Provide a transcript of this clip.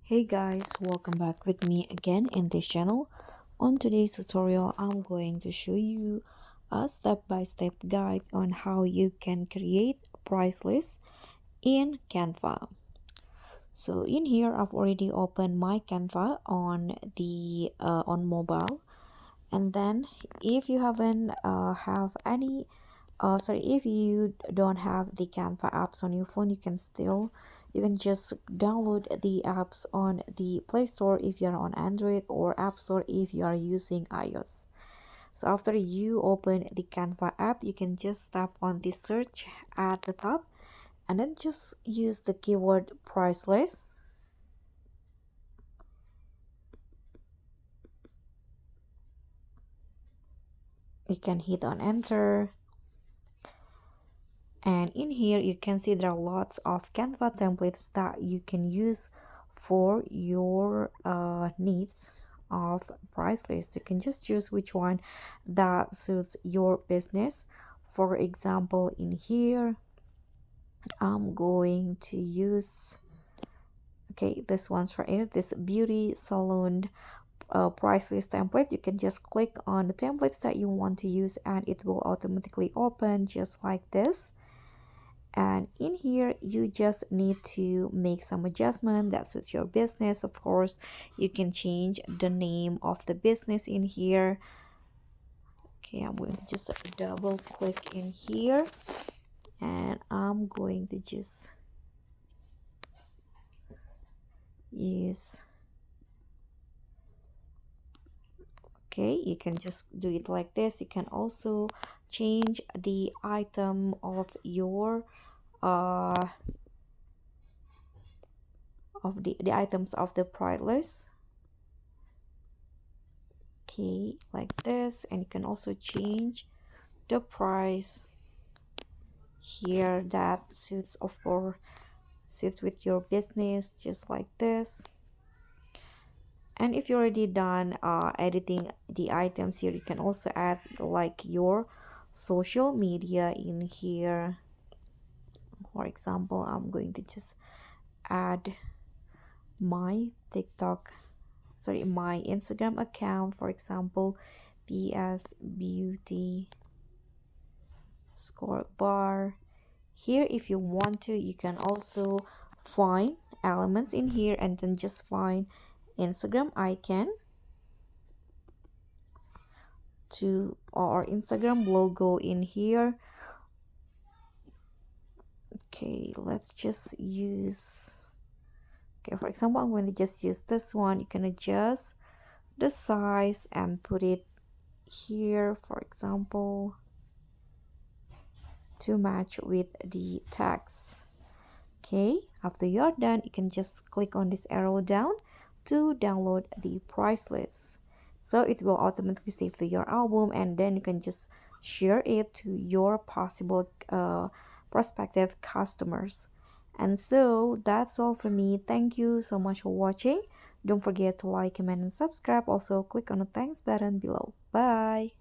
Hey guys, welcome back with me again in this channel. On today's tutorial, I'm going to show you a step-by-step guide on how you can create a price list in Canva. So in here, I've already opened my Canva on the on mobile, and then if you haven't have any if you don't have the Canva apps on your phone, you can just download the apps on the Play Store if you're on Android, or App Store if you are using iOS. So after you open the Canva app, you can just tap on the search at the top and then just use the keyword price list. You can hit on enter, and in here you can see there are lots of Canva templates that you can use for your needs of price list. You can just choose which one that suits your business. For example, in here I'm going to use this one's right here, this beauty salon price list template. You can just click on the templates that you want to use and it will automatically open just like this. And in here you just need to make some adjustment that suits your business. Of course, you can change the name of the business in here. I'm going to just double click in here and I'm going to just use you can just do it like this. You can also change the item of your the items of the price list, like this. And you can also change the price here that suits with your business, just like this. And if you're already done editing the items here, you can also add like your social media in here. For example, I'm going to just add my my Instagram account, for example, PS Beauty score bar. Here, if you want to, you can also find elements in here and then just find Instagram icon or Instagram logo in here. Let's just use for example, I'm going to just use this one. You can adjust the size and put it here, for example, to match with the text. After you're done, you can just click on this arrow down to download the price list. So it will automatically save to your album, and then you can just share it to your possible prospective customers. And so that's all for me. Thank you so much for watching. Don't forget to like, comment, and subscribe. Also click on the thanks button below. Bye.